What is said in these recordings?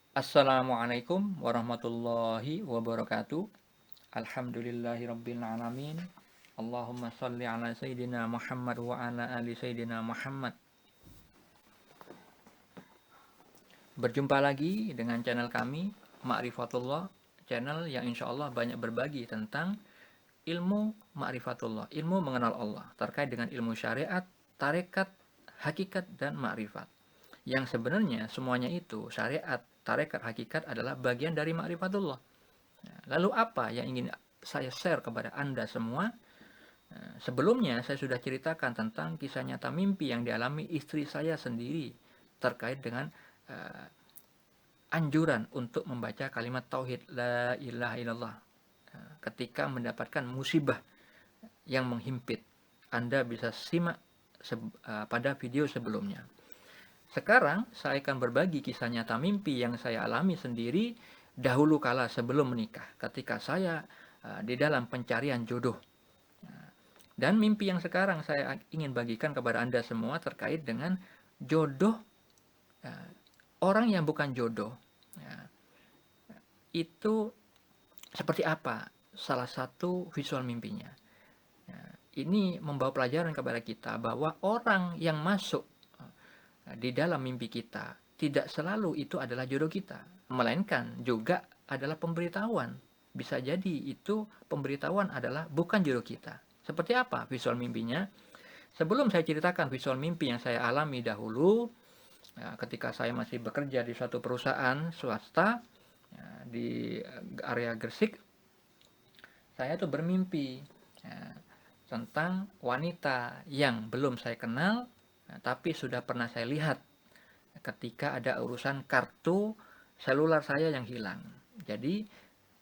Assalamualaikum warahmatullahi wabarakatuh. Alhamdulillahirabbil alamin. Allahumma shalli ala sayyidina Muhammad wa ala ali sayyidina Muhammad. Berjumpa lagi dengan channel kami Ma'rifatullah, channel yang insya Allah banyak berbagi tentang ilmu ma'rifatullah, ilmu mengenal Allah, terkait dengan ilmu syariat, tarekat, hakikat, dan ma'rifat. Yang sebenarnya semuanya itu, syariat, tarekat, hakikat adalah bagian dari ma'rifatullah. Lalu apa yang ingin saya share kepada Anda semua? Sebelumnya saya sudah ceritakan tentang kisah nyata mimpi yang dialami istri saya sendiri terkait dengan uh, anjuran untuk membaca kalimat tauhid la ilaha illallah ketika mendapatkan musibah yang menghimpit. Anda bisa simak pada video sebelumnya. Sekarang saya akan berbagi kisah nyata mimpi yang saya alami sendiri dahulu kala sebelum menikah, ketika saya di dalam pencarian jodoh. Dan mimpi yang sekarang saya ingin bagikan kepada Anda semua terkait dengan jodoh, orang yang bukan jodoh. Itu seperti apa salah satu visual mimpinya. Ini membawa pelajaran kepada kita bahwa orang yang masuk di dalam mimpi kita tidak selalu itu adalah jodoh kita, melainkan juga adalah pemberitahuan. Bisa jadi itu pemberitahuan adalah bukan jodoh kita. Seperti apa visual mimpinya? Sebelum saya ceritakan visual mimpi yang saya alami dahulu, ketika saya masih bekerja di suatu perusahaan swasta di area Gresik, saya tuh bermimpi tentang wanita yang belum saya kenal, tapi sudah pernah saya lihat ketika ada urusan kartu seluler saya yang hilang. Jadi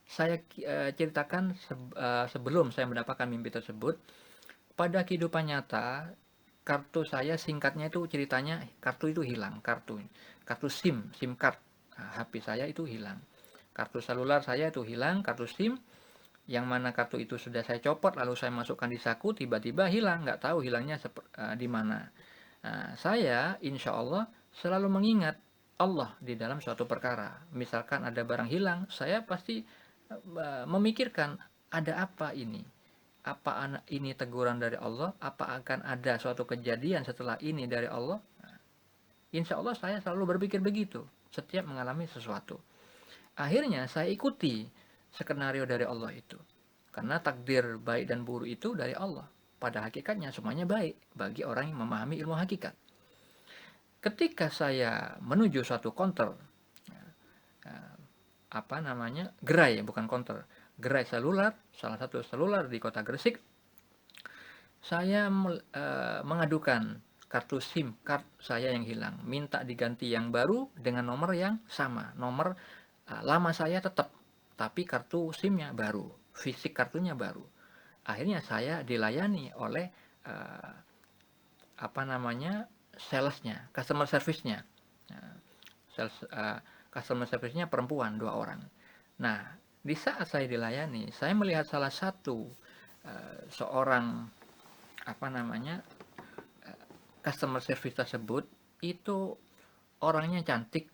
saya ceritakan sebelum saya mendapatkan mimpi tersebut. Pada kehidupan nyata, kartu saya singkatnya itu ceritanya kartu itu hilang, kartu SIM card. HP saya itu hilang. Kartu seluler saya itu hilang, kartu SIM yang mana kartu itu sudah saya copot lalu saya masukkan di saku, tiba-tiba hilang, nggak tahu hilangnya di mana. Saya insya Allah selalu mengingat Allah di dalam suatu perkara. Misalkan ada barang hilang, saya pasti memikirkan ada apa ini. Apa ini teguran dari Allah? Apa akan ada suatu kejadian setelah ini dari Allah? Insya Allah saya selalu berpikir begitu setiap mengalami sesuatu. Akhirnya saya ikuti skenario dari Allah itu. Karena takdir baik dan buruk itu dari Allah. Pada hakikatnya semuanya baik bagi orang yang memahami ilmu hakikat. Ketika saya menuju suatu counter, gerai, bukan counter, gerai seluler, salah satu seluler di kota Gresik, saya mengadukan kartu SIM card saya yang hilang, minta diganti yang baru dengan nomor yang sama, nomor lama saya tetap, tapi kartu SIM-nya baru, fisik kartunya baru. Akhirnya saya dilayani oleh uh, salesnya, customer service-nya. Sales, customer service-nya perempuan 2 orang. Nah, di saat saya dilayani, saya melihat salah satu seorang apa namanya customer service tersebut itu orangnya cantik.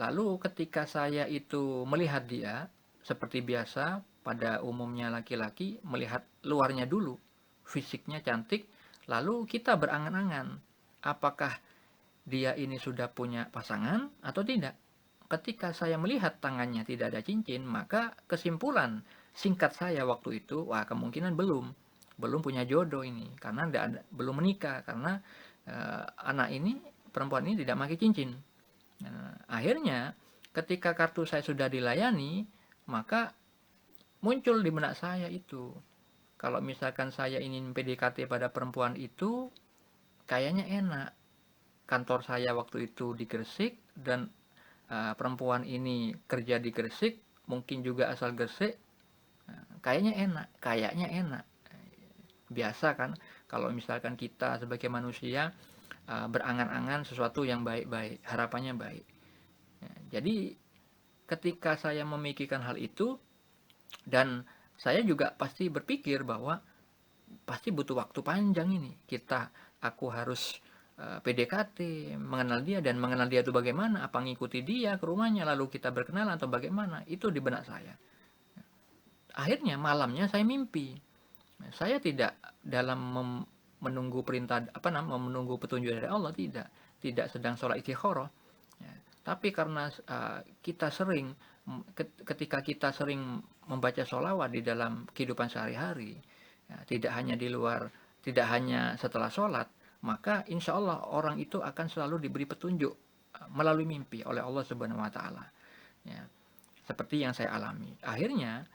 Lalu ketika saya itu melihat dia, seperti biasa pada umumnya laki-laki melihat luarnya dulu, fisiknya cantik, lalu kita berangan-angan apakah dia ini sudah punya pasangan atau tidak. Ketika saya melihat tangannya tidak ada cincin, maka kesimpulan singkat saya waktu itu, wah kemungkinan belum punya jodoh ini, karena belum menikah, karena anak ini, perempuan ini tidak pakai cincin. Nah, akhirnya ketika kartu saya sudah dilayani, maka muncul di benak saya itu, kalau misalkan saya ingin PDKT pada perempuan itu, kayaknya enak. Kantor saya waktu itu di Gresik dan perempuan ini kerja di Gresik, mungkin juga asal Gresik, kayaknya enak. Biasa kan, kalau misalkan kita sebagai manusia berangan-angan sesuatu yang baik-baik, harapannya baik. Jadi ketika saya memikirkan hal itu, dan saya juga pasti berpikir bahwa pasti butuh waktu panjang ini, aku harus PDKT, mengenal dia, dan mengenal dia itu bagaimana, apa ngikuti dia ke rumahnya lalu kita berkenalan atau bagaimana, itu di benak saya. Akhirnya malamnya saya mimpi. Saya tidak dalam menunggu perintah, menunggu petunjuk dari Allah, tidak sedang sholat istikharah. Ya, tapi karena kita sering, ketika kita sering membaca sholawat di dalam kehidupan sehari-hari, ya, tidak hanya setelah sholat, maka insya Allah orang itu akan selalu diberi petunjuk melalui mimpi oleh Allah Subhanahu Wa Taala. Ya, seperti yang saya alami. Akhirnya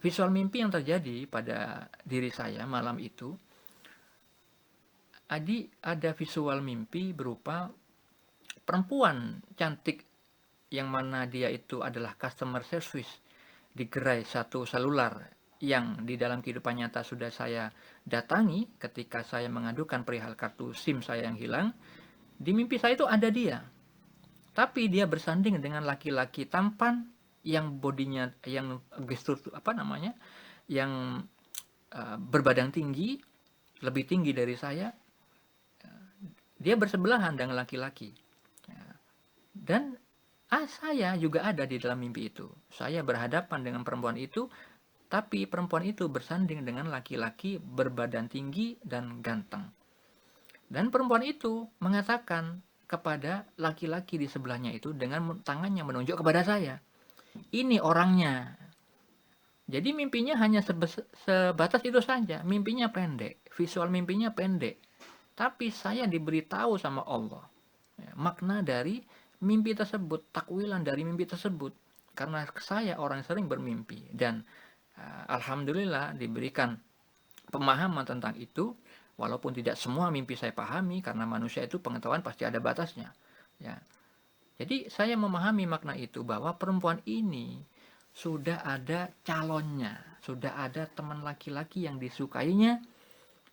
visual mimpi yang terjadi pada diri saya malam itu, ada visual mimpi berupa perempuan cantik yang mana dia itu adalah customer service di gerai satu selular yang di dalam kehidupan nyata sudah saya datangi ketika saya mengadukan perihal kartu SIM saya yang hilang. Di mimpi saya itu ada dia, tapi dia bersanding dengan laki-laki tampan yang bodinya, yang gestur yang berbadan tinggi, lebih tinggi dari saya. Dia bersebelahan dengan laki-laki, dan saya juga ada di dalam mimpi itu. Saya berhadapan dengan perempuan itu, tapi perempuan itu bersanding dengan laki-laki berbadan tinggi dan ganteng. Dan perempuan itu mengatakan kepada laki-laki di sebelahnya itu dengan tangannya menunjuk kepada saya, ini orangnya. Jadi mimpinya hanya sebatas itu saja. Mimpinya pendek, visual mimpinya pendek. Tapi saya diberitahu sama Allah makna dari mimpi tersebut, takwilan dari mimpi tersebut. Karena saya orang sering bermimpi, dan alhamdulillah diberikan pemahaman tentang itu. Walaupun tidak semua mimpi saya pahami, karena manusia itu pengetahuan pasti ada batasnya. Ya. Jadi saya memahami makna itu, bahwa perempuan ini sudah ada calonnya, sudah ada teman laki-laki yang disukainya,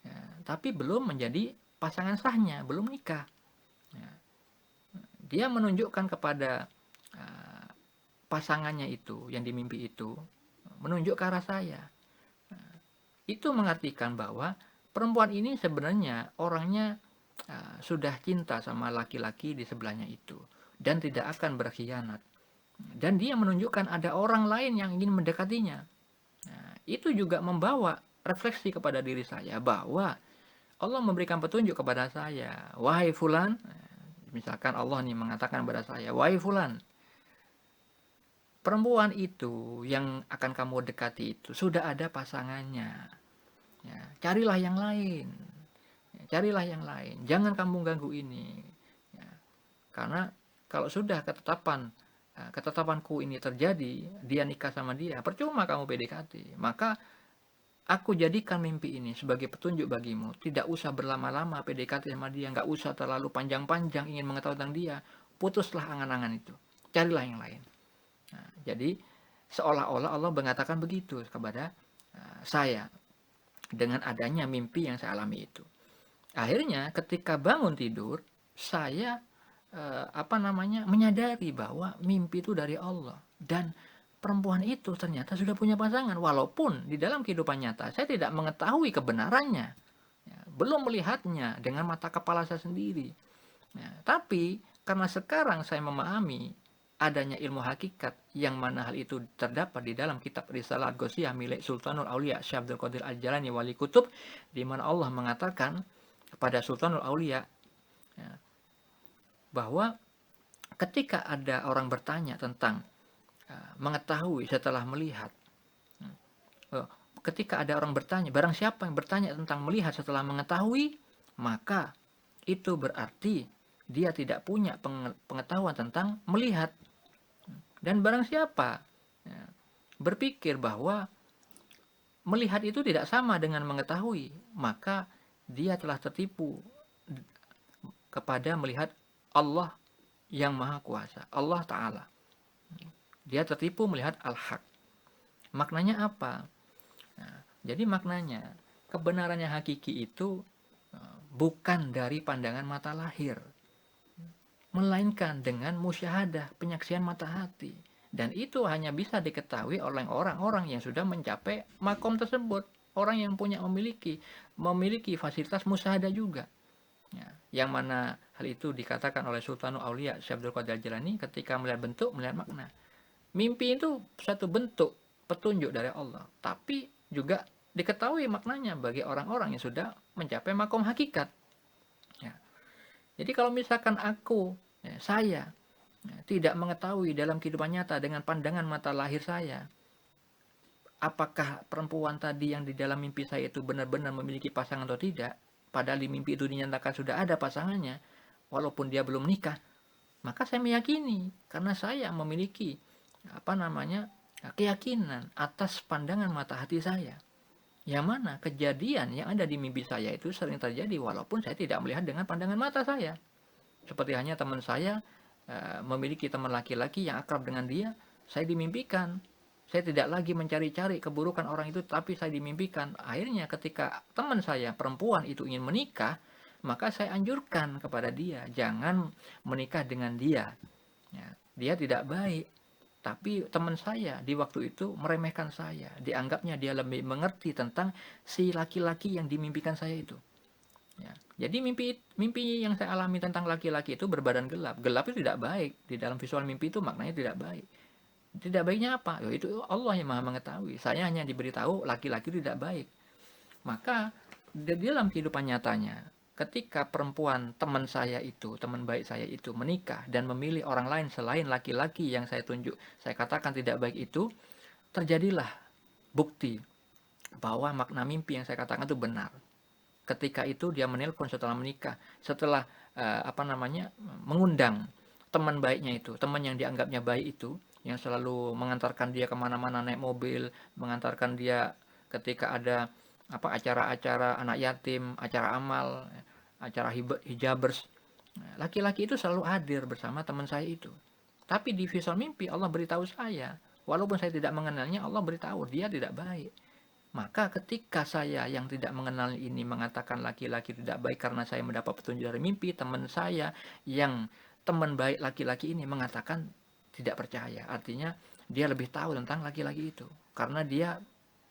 ya, tapi belum menjadi pasangan sahnya, belum nikah. Ya. Dia menunjukkan kepada pasangannya itu yang di mimpi itu, menunjuk ke arah saya. Itu mengartikan bahwa perempuan ini sebenarnya orangnya sudah cinta sama laki-laki di sebelahnya itu, dan tidak akan berkhianat. Dan dia menunjukkan ada orang lain yang ingin mendekatinya. Nah, itu juga membawa refleksi kepada diri saya, bahwa Allah memberikan petunjuk kepada saya, wahai fulan, misalkan Allah nih mengatakan kepada saya, wahai fulan, perempuan itu yang akan kamu dekati itu sudah ada pasangannya. Ya, carilah yang lain. Ya, carilah yang lain. Jangan kamu ganggu ini. Ya, karena kalau sudah ketetapanku ini terjadi, dia nikah sama dia, percuma kamu PDKT. Maka aku jadikan mimpi ini sebagai petunjuk bagimu. Tidak usah berlama-lama PDKT sama dia, nggak usah terlalu panjang-panjang ingin mengetahui tentang dia. Putuslah angan-angan itu, carilah yang lain. Nah, jadi seolah-olah Allah mengatakan begitu kepada saya dengan adanya mimpi yang saya alami itu. Akhirnya ketika bangun tidur, saya menyadari bahwa mimpi itu dari Allah, dan perempuan itu ternyata sudah punya pasangan, walaupun di dalam kehidupan nyata saya tidak mengetahui kebenarannya, ya, belum melihatnya dengan mata kepala saya sendiri. Ya, tapi karena sekarang saya memahami adanya ilmu hakikat, yang mana hal itu terdapat di dalam kitab Risalah Al-Ghausiyah milik Sultanul Aulia Syekh Abdul Qadir Al-Jalani Wali Kutub, di mana Allah mengatakan kepada Sultanul Aulia, ya, bahwa ketika ada orang bertanya tentang mengetahui setelah melihat, ketika ada orang bertanya, barang siapa yang bertanya tentang melihat setelah mengetahui, maka itu berarti dia tidak punya pengetahuan tentang melihat. Dan barang siapa berpikir bahwa melihat itu tidak sama dengan mengetahui, maka dia telah tertipu kepada melihat Allah yang Maha Kuasa, Allah Ta'ala. Dia tertipu melihat al-haq. Maknanya apa? Nah, jadi maknanya, kebenarannya hakiki itu bukan dari pandangan mata lahir, melainkan dengan musyahadah, penyaksian mata hati. Dan itu hanya bisa diketahui oleh orang-orang yang sudah mencapai makom tersebut, orang yang memiliki fasilitas musyahadah juga. Ya, yang mana hal itu dikatakan oleh Sultanul Aulia Syekh Abdul Qadir Al-Jilani ketika melihat bentuk, melihat makna. Mimpi itu satu bentuk petunjuk dari Allah, tapi juga diketahui maknanya bagi orang-orang yang sudah mencapai makom hakikat. Ya. Jadi kalau misalkan aku, ya, saya, ya, tidak mengetahui dalam kehidupan nyata dengan pandangan mata lahir saya, apakah perempuan tadi yang di dalam mimpi saya itu benar-benar memiliki pasangan atau tidak, padahal di mimpi itu dinyatakan sudah ada pasangannya, walaupun dia belum nikah, maka saya meyakini karena saya memiliki keyakinan atas pandangan mata hati saya. Yang mana kejadian yang ada di mimpi saya itu sering terjadi walaupun saya tidak melihat dengan pandangan mata saya. Seperti hanya teman saya memiliki teman laki-laki yang akrab dengan dia, saya dimimpikan. Saya tidak lagi mencari-cari keburukan orang itu, tapi saya dimimpikan. Akhirnya ketika teman saya perempuan itu ingin menikah, maka saya anjurkan kepada dia, jangan menikah dengan dia. Ya, dia tidak baik. Tapi teman saya di waktu itu meremehkan saya. Dianggapnya dia lebih mengerti tentang si laki-laki yang dimimpikan saya itu. Ya. Jadi mimpi yang saya alami tentang laki-laki itu berbadan gelap. Gelap itu tidak baik. Di dalam visual mimpi itu maknanya tidak baik. Tidak baiknya apa? Ya, itu Allah yang maha mengetahui. Saya hanya diberitahu laki-laki itu tidak baik. Maka di dalam kehidupan nyatanya, ketika perempuan teman saya itu, teman baik saya itu menikah dan memilih orang lain selain laki-laki yang saya katakan tidak baik itu, terjadilah bukti bahwa makna mimpi yang saya katakan itu benar. Ketika itu dia menelpon setelah menikah, setelah mengundang teman baiknya itu, teman yang dianggapnya baik itu, yang selalu mengantarkan dia kemana-mana naik mobil, mengantarkan dia ketika ada acara-acara anak yatim, acara amal, acara hijabers. Laki-laki itu selalu hadir bersama teman saya itu. Tapi di visual mimpi Allah beritahu saya, walaupun saya tidak mengenalnya, Allah beritahu dia tidak baik. Maka ketika saya yang tidak mengenal ini mengatakan laki-laki tidak baik karena saya mendapat petunjuk dari mimpi, teman saya yang teman baik laki-laki ini mengatakan tidak percaya. Artinya dia lebih tahu tentang laki-laki itu. Karena dia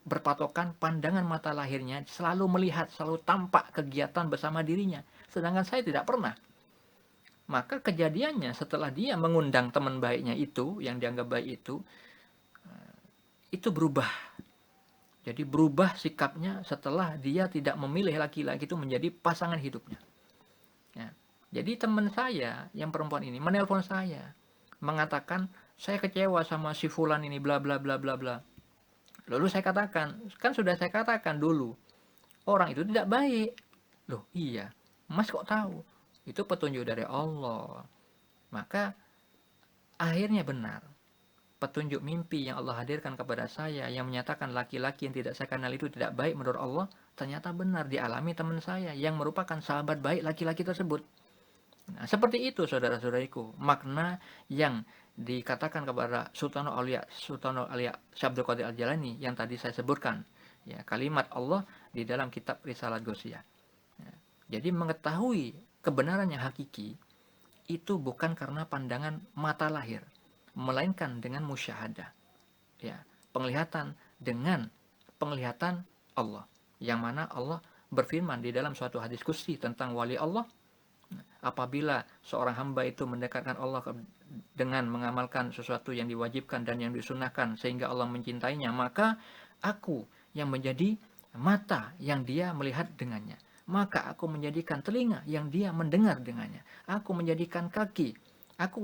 berpatokan pandangan mata lahirnya selalu melihat, selalu tampak kegiatan bersama dirinya. Sedangkan saya tidak pernah. Maka kejadiannya setelah dia mengundang teman baiknya itu, yang dianggap baik itu berubah. Jadi berubah sikapnya setelah dia tidak memilih laki-laki itu menjadi pasangan hidupnya. Ya. Jadi teman saya yang perempuan ini menelpon saya, mengatakan saya kecewa sama si fulan ini bla bla bla bla bla. Lalu saya katakan, kan sudah saya katakan dulu, orang itu tidak baik. Loh iya, Mas kok tahu? Itu petunjuk dari Allah. Maka akhirnya benar. Petunjuk mimpi yang Allah hadirkan kepada saya yang menyatakan laki-laki yang tidak saya kenal itu tidak baik menurut Allah, ternyata benar dialami teman saya yang merupakan sahabat baik laki-laki tersebut. Nah, seperti itu saudara-saudariku, makna yang dikatakan kepada Sultanul Aulia Syekh Abdul Qadir Al-Jilani yang tadi saya sebutkan, ya, kalimat Allah di dalam kitab Risalah Ghausiyah. Ya, jadi mengetahui kebenaran yang hakiki itu bukan karena pandangan mata lahir, melainkan dengan musyahadah, ya, penglihatan dengan penglihatan Allah, yang mana Allah berfirman di dalam suatu hadis qudsi tentang wali Allah, apabila seorang hamba itu mendekatkan Allah dengan mengamalkan sesuatu yang diwajibkan dan yang disunahkan sehingga Allah mencintainya, maka aku yang menjadi mata yang dia melihat dengannya, maka aku menjadikan telinga yang dia mendengar dengannya, aku menjadikan kaki, aku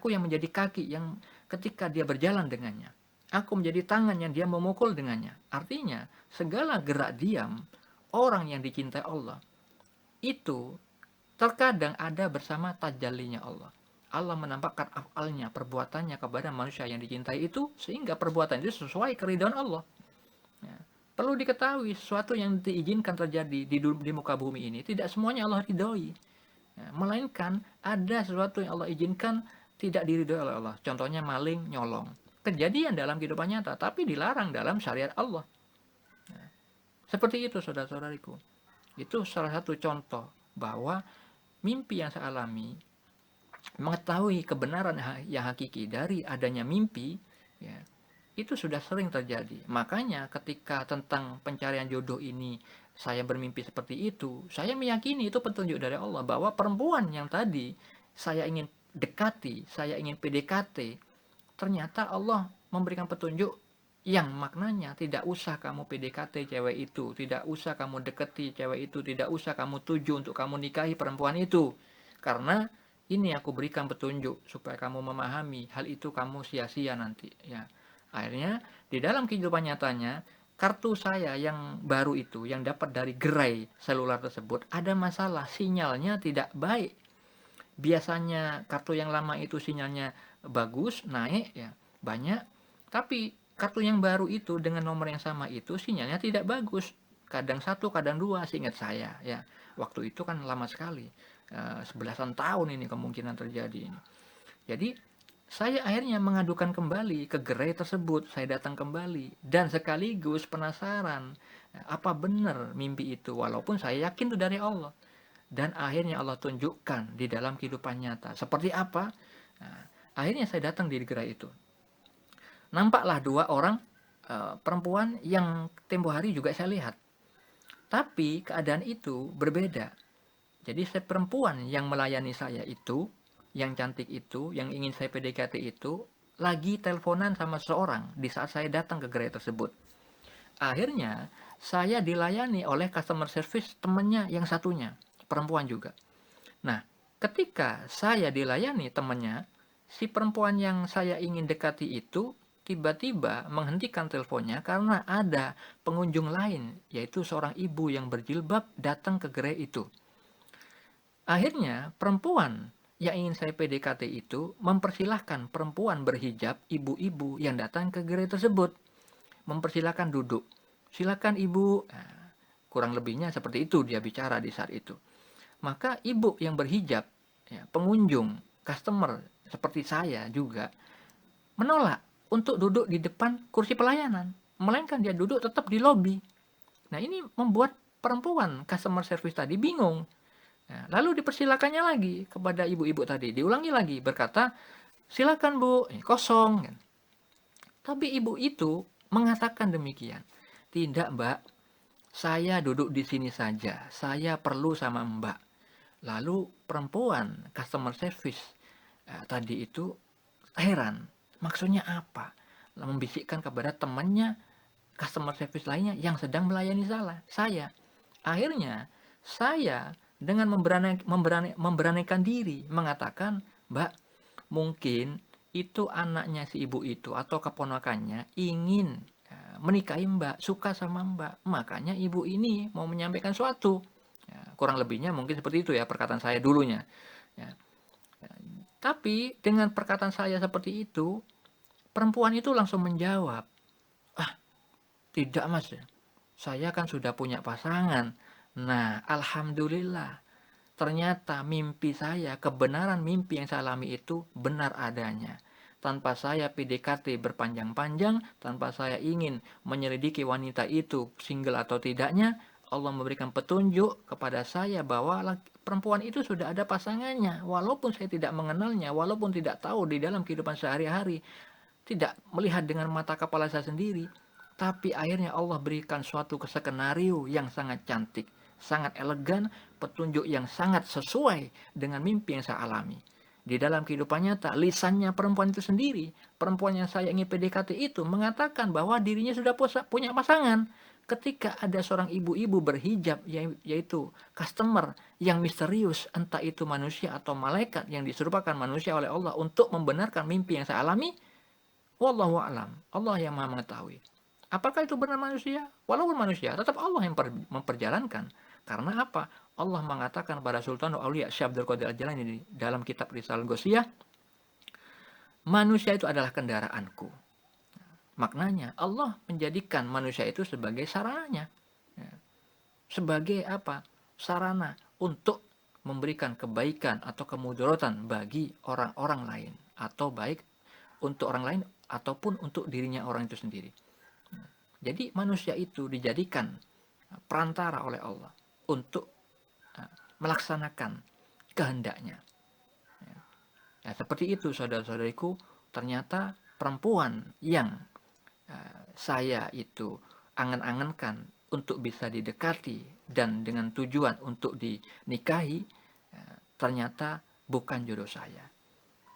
yang menjadi kaki yang ketika dia berjalan dengannya, aku menjadi tangan yang dia memukul dengannya. Artinya segala gerak diam orang yang dicintai Allah itu terkadang ada bersama tajallinya Allah. Allah menampakkan afalnya, perbuatannya kepada manusia yang dicintai itu, sehingga perbuatan itu sesuai keridhaan Allah. Ya. Perlu diketahui, sesuatu yang diizinkan terjadi di muka bumi ini, tidak semuanya Allah ridhoi. Ya, melainkan ada sesuatu yang Allah izinkan tidak diridhoi oleh Allah. Contohnya maling, nyolong. Kejadian dalam kehidupan nyata, tapi dilarang dalam syariat Allah. Ya. Seperti itu saudara-saudariku. Itu salah satu contoh bahwa mimpi yang saya alami, mengetahui kebenaran yang hakiki dari adanya mimpi, ya, itu sudah sering terjadi. Makanya ketika tentang pencarian jodoh ini saya bermimpi seperti itu, saya meyakini itu petunjuk dari Allah bahwa perempuan yang tadi saya ingin dekati, saya ingin PDKT, ternyata Allah memberikan petunjuk yang maknanya tidak usah kamu PDKT cewek itu, tidak usah kamu deketi cewek itu, tidak usah kamu tuju untuk kamu nikahi perempuan itu. Karena ini aku berikan petunjuk supaya kamu memahami, hal itu kamu sia-sia nanti ya. Akhirnya di dalam kehidupan nyatanya kartu saya yang baru itu yang dapat dari gerai seluler tersebut ada masalah, sinyalnya tidak baik. Biasanya kartu yang lama itu sinyalnya bagus, naik ya, banyak. Tapi kartu yang baru itu dengan nomor yang sama itu sinyalnya tidak bagus. Kadang satu, kadang dua, seingat saya ya. Waktu itu kan lama sekali. 11-an tahun ini kemungkinan terjadi ini. Jadi saya akhirnya mengadukan kembali ke gerai tersebut. Saya datang kembali dan sekaligus penasaran apa benar mimpi itu, walaupun saya yakin itu dari Allah. Dan akhirnya Allah tunjukkan di dalam kehidupan nyata. Seperti apa? Nah, akhirnya saya datang di gerai itu. Nampaklah dua orang perempuan yang tempo hari juga saya lihat. Tapi keadaan itu berbeda. Jadi saya perempuan yang melayani saya itu, yang cantik itu, yang ingin saya PDKT itu, lagi teleponan sama seorang di saat saya datang ke gerai tersebut. Akhirnya saya dilayani oleh customer service temannya yang satunya, perempuan juga. Nah, ketika saya dilayani temannya, si perempuan yang saya ingin dekati itu tiba-tiba menghentikan teleponnya karena ada pengunjung lain, yaitu seorang ibu yang berjilbab datang ke gerai itu. Akhirnya, perempuan yang ingin saya PDKT itu mempersilahkan perempuan berhijab, ibu-ibu yang datang ke gerai tersebut. Mempersilahkan duduk. Silakan ibu. Nah, kurang lebihnya seperti itu dia bicara di saat itu. Maka ibu yang berhijab, ya, pengunjung, customer seperti saya juga, menolak untuk duduk di depan kursi pelayanan. Melainkan dia duduk tetap di lobi. Nah ini membuat perempuan customer service tadi bingung. Nah, lalu dipersilakannya lagi kepada ibu-ibu tadi. Diulangi lagi berkata, silakan bu, kosong. Tapi ibu itu mengatakan demikian. Tidak mbak, saya duduk di sini saja. Saya perlu sama mbak. Lalu perempuan customer service tadi itu heran, maksudnya apa? Lalu membisikkan kepada temannya customer service lainnya yang sedang melayani saya. Akhirnya saya dengan memberanikan diri mengatakan, Mbak, mungkin itu anaknya si ibu itu atau keponakannya ingin menikahi Mbak, suka sama Mbak, makanya ibu ini mau menyampaikan suatu. Ya, kurang lebihnya mungkin seperti itu ya perkataan saya dulunya. Ya. Tapi dengan perkataan saya seperti itu, perempuan itu langsung menjawab, ah tidak mas, saya kan sudah punya pasangan. Nah alhamdulillah, ternyata mimpi saya, kebenaran mimpi yang saya alami itu benar adanya. Tanpa saya PDKT berpanjang-panjang, tanpa saya ingin menyelidiki wanita itu single atau tidaknya, Allah memberikan petunjuk kepada saya bahwa perempuan itu sudah ada pasangannya. Walaupun saya tidak mengenalnya, walaupun tidak tahu di dalam kehidupan sehari-hari, tidak melihat dengan mata kepala saya sendiri, tapi akhirnya Allah berikan suatu skenario yang sangat cantik, sangat elegan, petunjuk yang sangat sesuai dengan mimpi yang saya alami. Di dalam kehidupan nyata, lisannya perempuan itu sendiri, perempuan yang saya ingin PDKT itu mengatakan bahwa dirinya sudah punya pasangan. Ketika ada seorang ibu-ibu berhijab, yaitu customer yang misterius, entah itu manusia atau malaikat yang diserupakan manusia oleh Allah untuk membenarkan mimpi yang saya alami, wallahu a'lam, Allah yang maha mengetahui. Apakah itu benar manusia? Walaupun manusia, tetap Allah yang memperjalankan. Karena apa? Allah mengatakan pada Sultanul Aulia Syekh Abdul Qadir Al-Jailani di dalam kitab Risalah Ghausiyah, manusia itu adalah kendaraanku. Maknanya Allah menjadikan manusia itu sebagai sarananya. Sebagai apa? Sarana untuk memberikan kebaikan atau kemudaratan bagi orang-orang lain. Atau baik untuk orang lain ataupun untuk dirinya orang itu sendiri. Jadi manusia itu dijadikan perantara oleh Allah untuk melaksanakan kehendaknya. Ya, seperti itu saudara-saudariku, ternyata perempuan yang saya itu angan-angankan untuk bisa didekati dan dengan tujuan untuk dinikahi, ternyata bukan jodoh saya.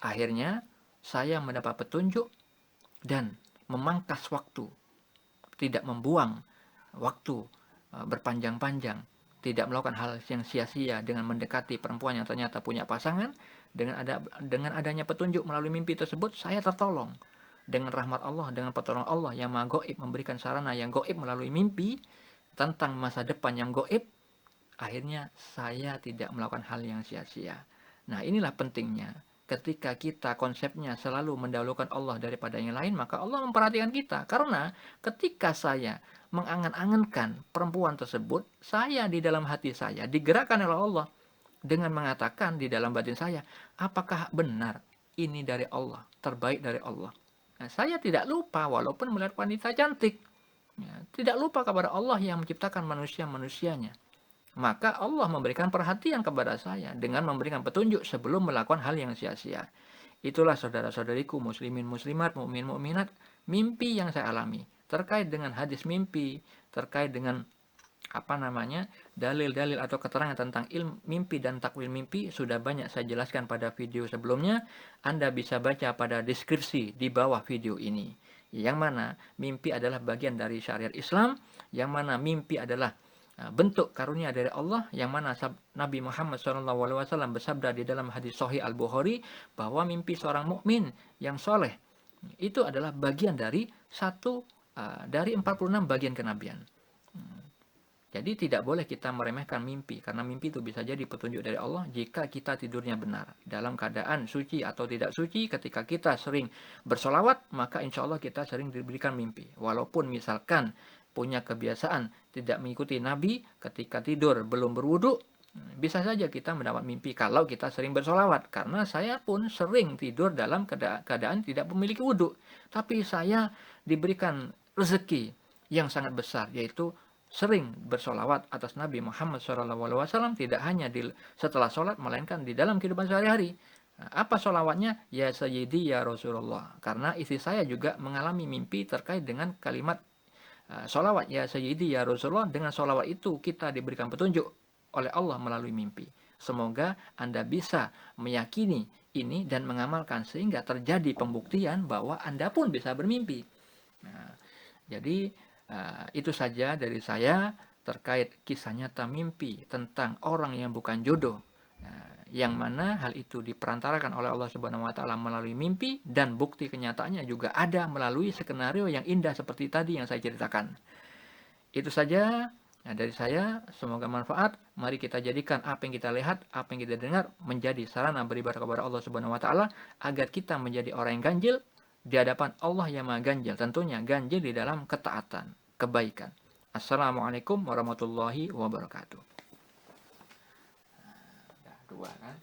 Akhirnya saya mendapat petunjuk dan memangkas waktu, tidak membuang waktu berpanjang-panjang, tidak melakukan hal yang sia-sia dengan mendekati perempuan yang ternyata punya pasangan. Dengan adanya petunjuk melalui mimpi tersebut, saya tertolong dengan rahmat Allah, dengan pertolongan Allah yang maha gaib, memberikan sarana yang gaib melalui mimpi tentang masa depan yang gaib. Akhirnya saya tidak melakukan hal yang sia-sia. Nah, inilah pentingnya. Ketika kita konsepnya selalu mendahulukan Allah daripada yang lain, maka Allah memperhatikan kita. Karena ketika saya mengangan-angankan perempuan tersebut, saya di dalam hati saya digerakkan oleh Allah dengan mengatakan di dalam batin saya, apakah benar ini dari Allah, terbaik dari Allah. Nah, saya tidak lupa walaupun melihat wanita cantik. Ya, tidak lupa kepada Allah yang menciptakan manusia-manusianya. Maka Allah memberikan perhatian kepada saya dengan memberikan petunjuk sebelum melakukan hal yang sia-sia. Itulah saudara-saudariku muslimin muslimat, mukmin mukminat, mimpi yang saya alami terkait dengan hadis mimpi, terkait dengan dalil-dalil atau keterangan tentang ilmu mimpi dan takwil mimpi sudah banyak saya jelaskan pada video sebelumnya. Anda bisa baca pada deskripsi di bawah video ini. Yang mana mimpi adalah bagian dari syariat Islam, yang mana mimpi adalah bentuk karunia dari Allah, yang mana Nabi Muhammad SAW bersabda di dalam hadis Sahih Al-Bukhari bahwa mimpi seorang mukmin yang soleh itu adalah bagian dari dari 46 bagian kenabian. Jadi tidak boleh kita meremehkan mimpi, karena mimpi itu bisa jadi petunjuk dari Allah jika kita tidurnya benar. Dalam keadaan suci atau tidak suci, ketika kita sering bersolawat, maka insya Allah kita sering diberikan mimpi. Walaupun misalkan punya kebiasaan tidak mengikuti Nabi, ketika tidur belum berwudu, bisa saja kita mendapat mimpi kalau kita sering bersolawat. Karena saya pun sering tidur dalam keadaan tidak memiliki wudu. Tapi saya diberikan rezeki yang sangat besar, yaitu sering bersolawat atas Nabi Muhammad SAW, tidak hanya setelah sholat, melainkan di dalam kehidupan sehari-hari. Apa solawatnya? Ya Sayyidi ya Rasulullah. Karena istri saya juga mengalami mimpi terkait dengan kalimat solawat ya Sayyidi ya Rasulullah. Dengan solawat itu kita diberikan petunjuk oleh Allah melalui mimpi. Semoga Anda bisa meyakini ini dan mengamalkan sehingga terjadi pembuktian bahwa Anda pun bisa bermimpi. Nah, jadi itu saja dari saya terkait kisah nyata mimpi tentang orang yang bukan jodoh, yang mana hal itu diperantarakan oleh Allah Subhanahu wa taala melalui mimpi, dan bukti kenyataannya juga ada melalui skenario yang indah seperti tadi yang saya ceritakan. Itu saja dari saya, semoga manfaat. Mari kita jadikan apa yang kita lihat, apa yang kita dengar menjadi sarana beribadah kepada Allah Subhanahu wa taala agar kita menjadi orang yang ganjil di hadapan Allah yang Maha Ganjil, tentunya ganjil di dalam ketaatan, kebaikan. Assalamualaikum warahmatullahi wabarakatuh. Dua kan?